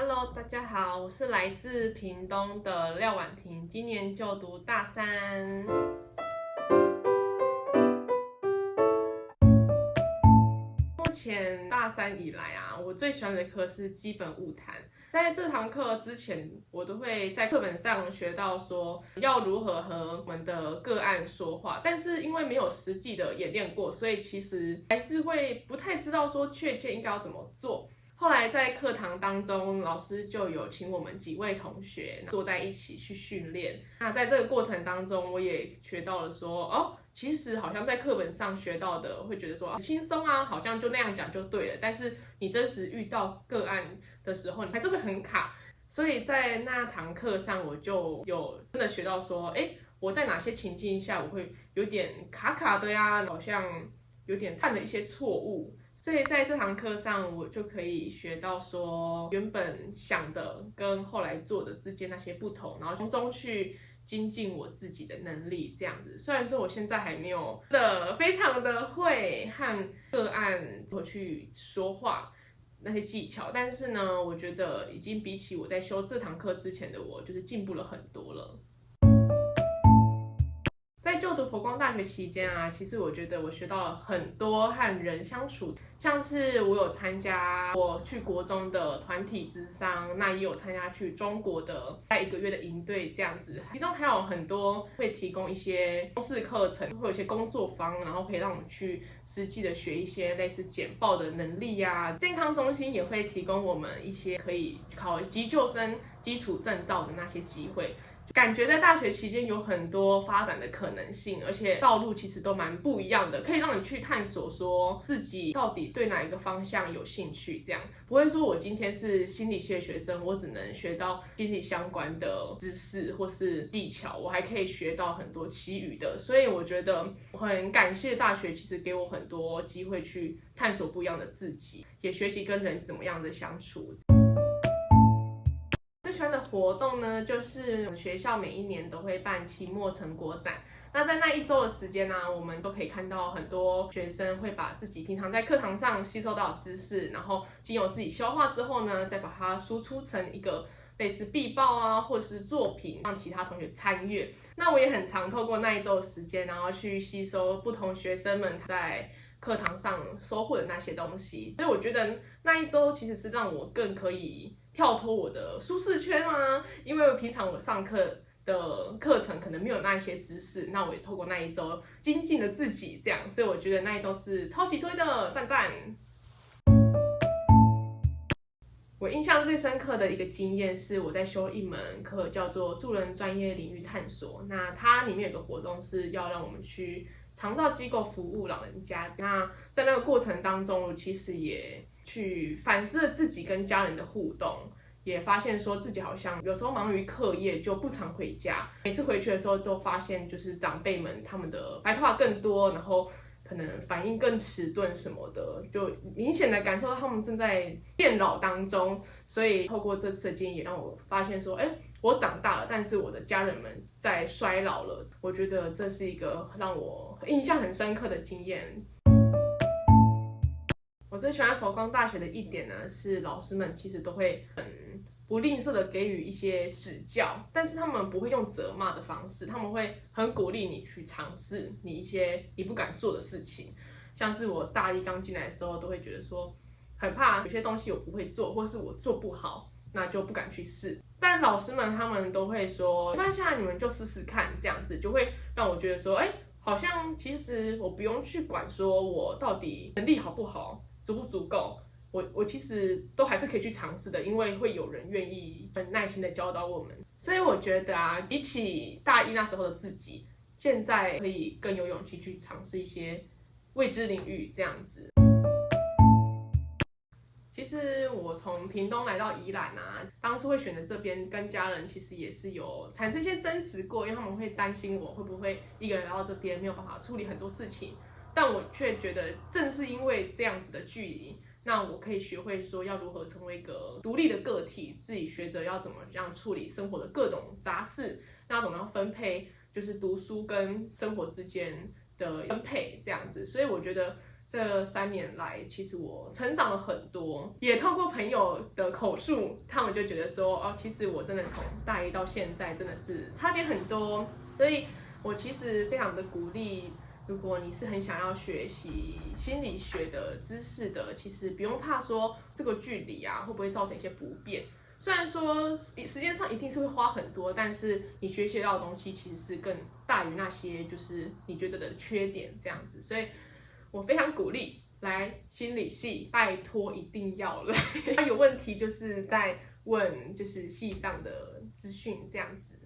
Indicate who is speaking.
Speaker 1: Hello，大家好，我是来自屏东的廖婉婷，今年就读大三。目前大三以来啊，我最喜欢的课是基本物谈。在这堂课之前，我都会在课本上学到说要如何和我们的个案说话，但是因为没有实际的演练过，所以其实还是会不太知道说确切应该要怎么做。后来在课堂当中，老师就有请我们几位同学坐在一起去训练。那在这个过程当中，我也学到了说，其实好像在课本上学到的，会觉得说很轻松啊，好像就那样讲就对了。但是你真实遇到个案的时候，你还是会很卡。所以在那堂课上，我就有真的学到说，我在哪些情境下我会有点卡卡的呀，好像有点犯了一些错误。所以在这堂课上，我就可以学到说原本想的跟后来做的之间那些不同，然后从中去精进我自己的能力，这样子。虽然说我现在还没有非常的会和个案怎么去说话那些技巧，但是呢，我觉得已经比起我在修这堂课之前的我，就是进步了很多了。在就读佛光大学期间啊，其实我觉得我学到了很多和人相处，像是我有参加我去国中的团体咨商，那也有参加去中国的1个月的营队这样子，其中还有很多会提供一些通识课程，会有一些工作坊，然后可以让我们去实际的学一些类似简报的能力呀。健康中心也会提供我们一些可以考急救生基础证照的那些机会。感觉在大学期间有很多发展的可能性，而且道路其实都蛮不一样的，可以让你去探索说自己到底对哪一个方向有兴趣，这样不会说我今天是心理系的学生，我只能学到心理相关的知识或是技巧，我还可以学到很多其余的，所以我觉得我很感谢大学其实给我很多机会去探索不一样的自己，也学习跟人怎么样的相处。最喜欢的活动呢，就是学校每一年都会办期末成果展。那在那一周的时间呢，我们都可以看到很多学生会把自己平常在课堂上吸收到的知识，然后经由自己消化之后呢，再把它输出成一个类似毕报啊，或是作品，让其他同学参阅。那我也很常透过那一周的时间，然后去吸收不同学生们在课堂上收获的那些东西。所以我觉得那一周其实是让我更可以跳脱我的舒适圈吗？因为平常我上课的课程可能没有那一些知识，那我也透过那一周精进了自己，这样，所以我觉得那一周是超级推的，赞赞！我印象最深刻的一个经验是我在修一门课叫做助人专业领域探索，那它里面有个活动是要让我们去长照机构服务老人家，那在那个过程当中，我其实也去反思了自己跟家人的互动，也发现说自己好像有时候忙于课业就不常回家，每次回去的时候都发现就是长辈们他们的白头发更多，然后可能反应更迟钝什么的，就明显的感受到他们正在变老当中。所以透过这次的经验，也让我发现说，我长大了，但是我的家人们在衰老了。我觉得这是一个让我印象很深刻的经验。我最喜欢佛光大学的一点呢，是老师们其实都会很不吝啬的给予一些指教，但是他们不会用责骂的方式，他们会很鼓励你去尝试你一些你不敢做的事情。像是我大一刚进来的时候，都会觉得说很怕有些东西我不会做，或是我做不好，那就不敢去试。但老师们他们都会说，没关系，你们就试试看，这样子就会让我觉得说，好像其实我不用去管说我到底能力好不好，足不足够。我其实都还是可以去尝试的，因为会有人愿意很耐心的教导我们，所以我觉得啊，比起大一那时候的自己，现在可以更有勇气去尝试一些未知领域这样子。其实我从屏东来到宜兰啊，当初会选择这边，跟家人其实也是有产生一些争执过，因为他们会担心我会不会一个人来到这边没有办法处理很多事情，但我却觉得正是因为这样子的距离，那我可以学会说要如何成为一个独立的个体，自己学着要怎么样处理生活的各种杂事，那怎么样分配就是读书跟生活之间的分配这样子，所以我觉得这3年来，其实我成长了很多，也透过朋友的口述，他们就觉得说，哦，其实我真的从大一到现在真的是差别很多，所以我其实非常的鼓励，如果你是很想要学习心理学的知识的，其实不用怕说这个距离啊会不会造成一些不便。虽然说时间上一定是会花很多，但是你学习到的东西其实是更大于那些就是你觉得的缺点这样子，所以我非常鼓励来心理系，拜托一定要来。有问题就是在问就是系上的资讯这样子。